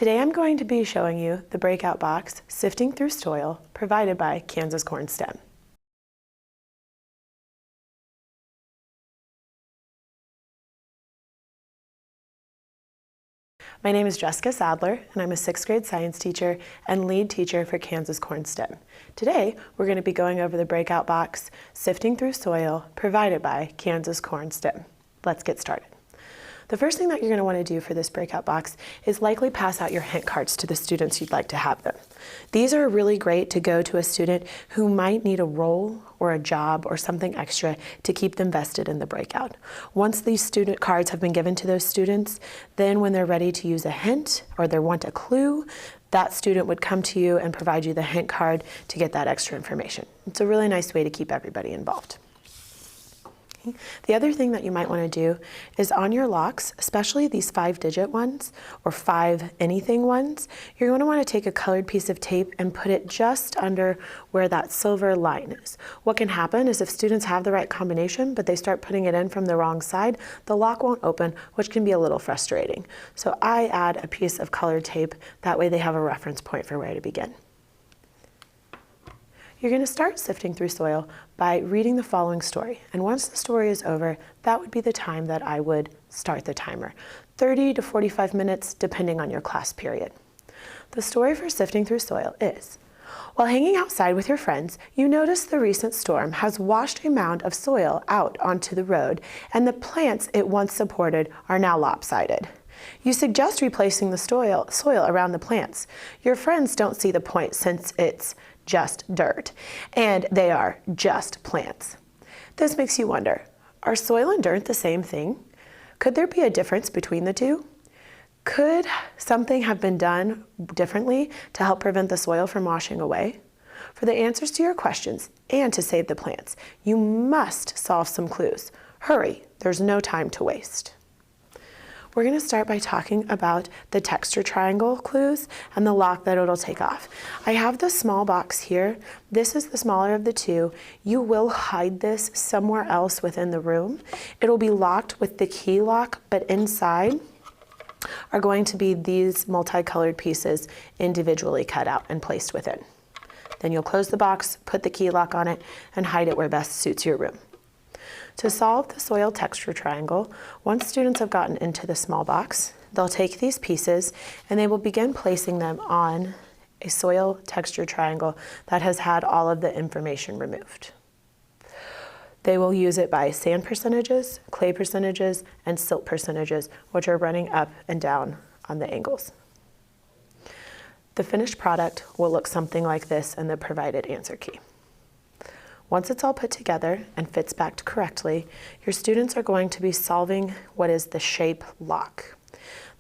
Today I'm going to be showing you the Breakout box, Sifting Through Soil, provided by Kansas Corn STEM. My name is Jessica Sadler, and I'm a 6th grade science teacher and lead teacher for Kansas Corn STEM. Today, we're going to be going over the Breakout box, Sifting Through Soil, provided by Kansas Corn STEM. Let's get started. The first thing that you're going to want to do for this Breakout box is likely pass out your hint cards to the students you'd like to have them. These are really great to go to a student who might need a role or a job or something extra to keep them vested in the Breakout. Once these student cards have been given to those students, then when they're ready to use a hint or they want a clue, that student would come to you and provide you the hint card to get that extra information. It's a really nice way to keep everybody involved. The other thing that you might want to do is on your locks, especially these 5-digit ones or 5 anything ones, you're going to want to take a colored piece of tape and put it just under where that silver line is. What can happen is if students have the right combination but they start putting it in from the wrong side, the lock won't open, which can be a little frustrating. So I add a piece of colored tape, that way they have a reference point for where to begin. You're going to start sifting through soil by reading the following story. And once the story is over, that would be the time that I would start the timer. 30 to 45 minutes, depending on your class period. The story for sifting through soil is, while hanging outside with your friends, you notice the recent storm has washed a mound of soil out onto the road, and the plants it once supported are now lopsided. You suggest replacing the soil around the plants. Your friends don't see the point since it's just dirt, and they are just plants. This makes you wonder, are soil and dirt the same thing? Could there be a difference between the two? Could something have been done differently to help prevent the soil from washing away? For the answers to your questions and to save the plants, you must solve some clues. Hurry, there's no time to waste. We're going to start by talking about the texture triangle clues and the lock that it'll take off. I have the small box here. This is the smaller of the two. You will hide this somewhere else within the room. It'll be locked with the key lock, but inside are going to be these multicolored pieces individually cut out and placed within. Then you'll close the box, put the key lock on it, and hide it where best suits your room. To solve the soil texture triangle, once students have gotten into the small box, they'll take these pieces and they will begin placing them on a soil texture triangle that has had all of the information removed. They will use it by sand percentages, clay percentages, and silt percentages, which are running up and down on the angles. The finished product will look something like this in the provided answer key. Once it's all put together and fits back correctly, your students are going to be solving what is the shape lock.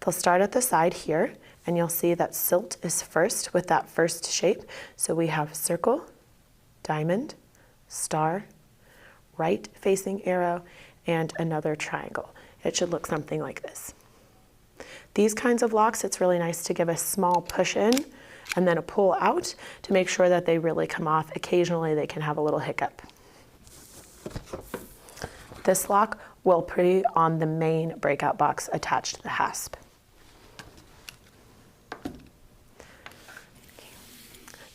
They'll start at the side here, and you'll see that silt is first with that first shape. So we have circle, diamond, star, right facing arrow, and another triangle. It should look something like this. These kinds of locks, it's really nice to give a small push in and then a pull out to make sure that they really come off. Occasionally they can have a little hiccup. This lock will be on the main Breakout box attached to the hasp.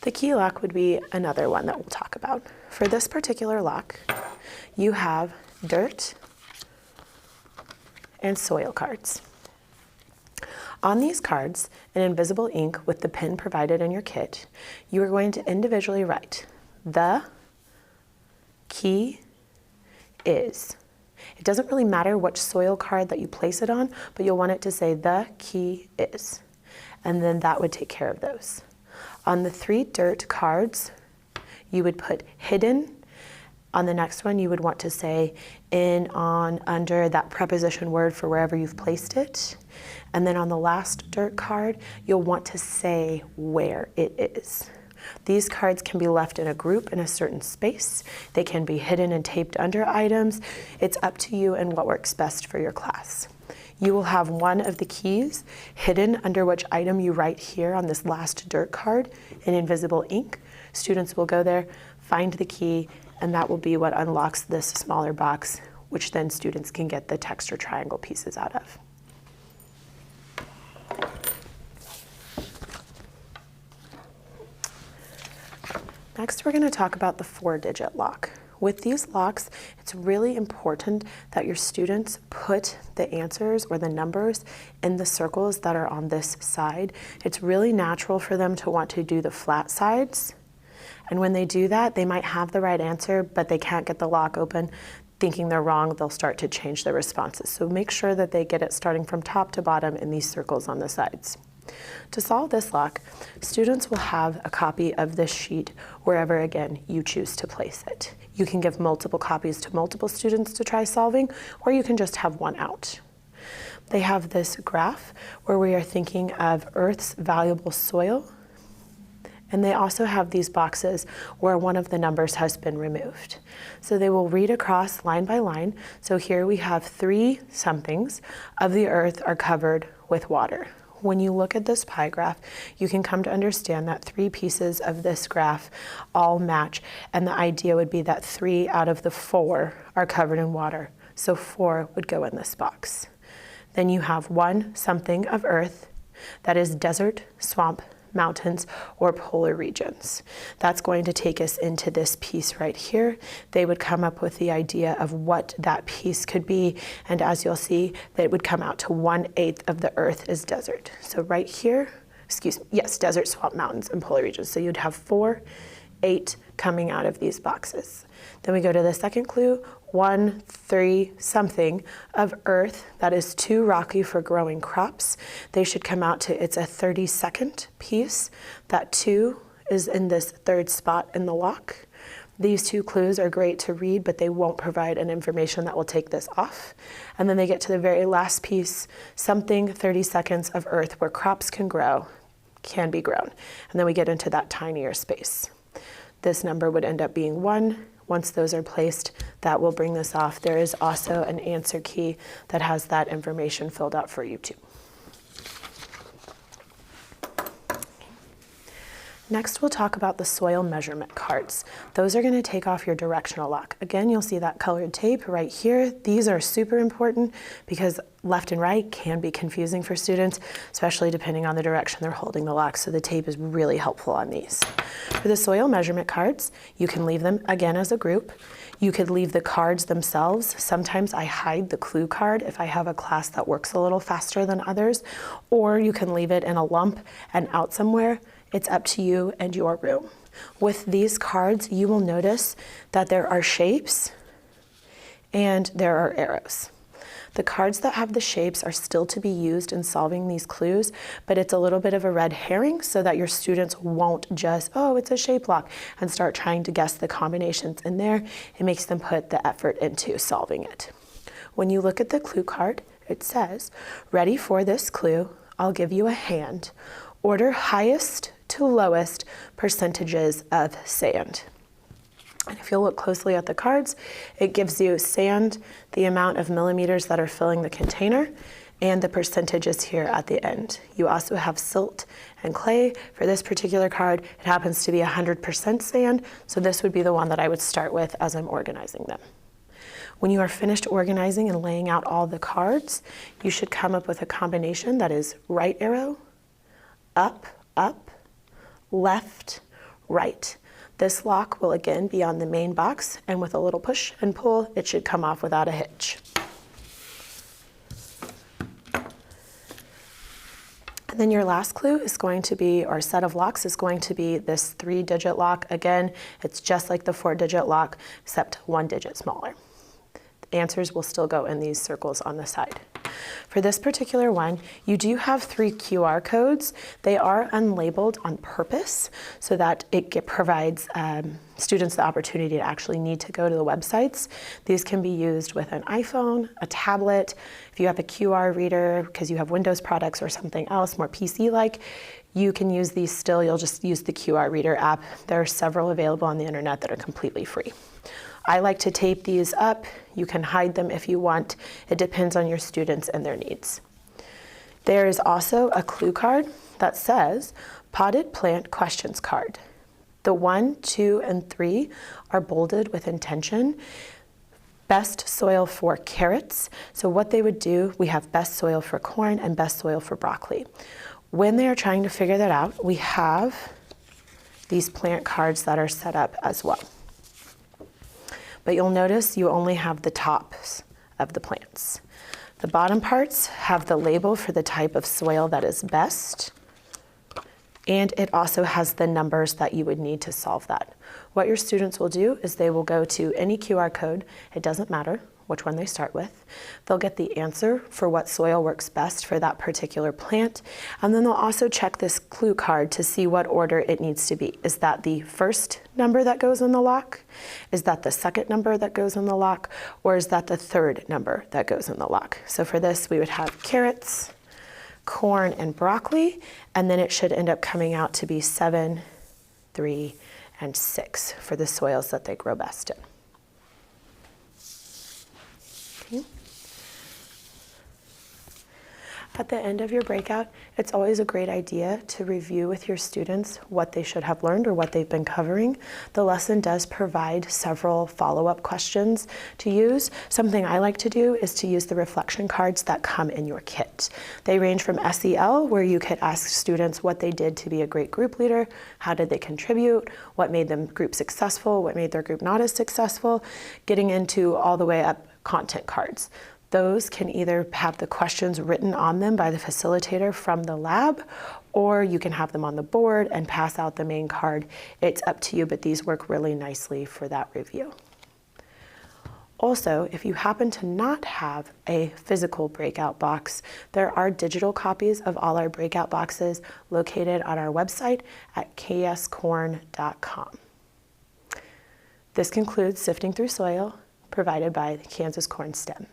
The key lock would be another one that we'll talk about. For this particular lock, you have dirt and soil cards. On these cards, in invisible ink with the pen provided in your kit, you are going to individually write, the key is. It doesn't really matter which soil card that you place it on, but you'll want it to say, the key is. And then that would take care of those. On the 3 dirt cards, you would put hidden. On the next one, you would want to say in, on, under, that preposition word for wherever you've placed it. And then on the last dirt card, you'll want to say where it is. These cards can be left in a group in a certain space. They can be hidden and taped under items. It's up to you and what works best for your class. You will have one of the keys hidden under which item you write here on this last dirt card in invisible ink. Students will go there, find the key, and that will be what unlocks this smaller box, which then students can get the texture triangle pieces out of. Next, we're going to talk about the 4-digit lock. With these locks, it's really important that your students put the answers or the numbers in the circles that are on this side. It's really natural for them to want to do the flat sides. And when they do that, they might have the right answer, but they can't get the lock open. Thinking they're wrong, they'll start to change their responses. So make sure that they get it starting from top to bottom in these circles on the sides. To solve this lock, students will have a copy of this sheet wherever, again, you choose to place it. You can give multiple copies to multiple students to try solving, or you can just have one out. They have this graph where we are thinking of Earth's valuable soil, and they also have these boxes where one of the numbers has been removed. So they will read across line by line. So here we have 3 somethings of the Earth are covered with water. When you look at this pie graph, you can come to understand that 3 pieces of this graph all match, and the idea would be that 3 out of the 4 are covered in water, so 4 would go in this box. Then you have 1 something of Earth that is desert, swamp, mountains, or polar regions. That's going to take us into this piece right here. They would come up with the idea of what that piece could be, and as you'll see, that would come out to 1/8 of the Earth is desert. So right here, desert, swamp, mountains, and polar regions. So you'd have 4, 8 coming out of these boxes. Then we go to the second clue, 1, 3 something of Earth that is too rocky for growing crops. They should come out to, it's a 32nd piece. That 2 is in this 3rd spot in the lock. These 2 clues are great to read, but they won't provide an information that will take this off. And then they get to the very last piece, something 32nds of Earth where crops can be grown. And then we get into that tinier space. This number would end up being 1. Once those are placed, that will bring this off. There is also an answer key that has that information filled out for you too. Next, we'll talk about the soil measurement cards. Those are going to take off your directional lock. Again, you'll see that colored tape right here. These are super important because left and right can be confusing for students, especially depending on the direction they're holding the lock. So the tape is really helpful on these. For the soil measurement cards, you can leave them again as a group. You could leave the cards themselves. Sometimes I hide the clue card if I have a class that works a little faster than others, or you can leave it in a lump and out somewhere. It's up to you and your room. With these cards, you will notice that there are shapes and there are arrows. The cards that have the shapes are still to be used in solving these clues, but it's a little bit of a red herring so that your students won't just, oh, it's a shape lock, and start trying to guess the combinations in there. It makes them put the effort into solving it. When you look at the clue card, it says, ready for this clue, I'll give you a hand. Order highest to lowest percentages of sand. And if you look closely at the cards, it gives you sand, the amount of millimeters that are filling the container, and the percentages here at the end. You also have silt and clay. For this particular card, it happens to be 100% sand, so this would be the one that I would start with as I'm organizing them. When you are finished organizing and laying out all the cards, you should come up with a combination that is right arrow, up, up, left, right. This lock will again be on the main box, and with a little push and pull, it should come off without a hitch. And then your last clue is going to be, or set of locks is going to be this 3-digit lock. Again, it's just like the 4-digit lock, except 1 digit smaller. The answers will still go in these circles on the side. For this particular one, you do have 3 QR codes. They are unlabeled on purpose so that it provides students the opportunity to actually need to go to the websites. These can be used with an iPhone, a tablet. If you have a QR reader because you have Windows products or something else more PC-like, you can use these still. You'll just use the QR reader app. There are several available on the internet that are completely free. I like to tape these up. You can hide them if you want. It depends on your students and their needs. There is also a clue card that says potted plant questions card. The 1, 2, and 3 are bolded with intention. Best soil for carrots. So what they would do, we have best soil for corn and best soil for broccoli. When they are trying to figure that out, we have these plant cards that are set up as well. But you'll notice you only have the tops of the plants. The bottom parts have the label for the type of soil that is best, and it also has the numbers that you would need to solve that. What your students will do is they will go to any QR code, it doesn't matter which one they start with. They'll get the answer for what soil works best for that particular plant, and then they'll also check this clue card to see what order it needs to be. Is that the first number that goes in the lock? Is that the second number that goes in the lock? Or is that the third number that goes in the lock? So for this, we would have carrots, corn, and broccoli, and then it should end up coming out to be 7, 3, and 6 for the soils that they grow best in. Okay. At the end of your breakout, it's always a great idea to review with your students what they should have learned or what they've been covering. The lesson does provide several follow-up questions to use. Something I like to do is to use the reflection cards that come in your kit. They range from SEL, where you could ask students what they did to be a great group leader, how did they contribute, what made them group successful, what made their group not as successful, getting into all the way up content cards. Those can either have the questions written on them by the facilitator from the lab, or you can have them on the board and pass out the main card. It's up to you, but these work really nicely for that review. Also, if you happen to not have a physical breakout box, there are digital copies of all our breakout boxes located on our website at kscorn.com. This concludes Sifting Through Soil, provided by the Kansas Corn STEM.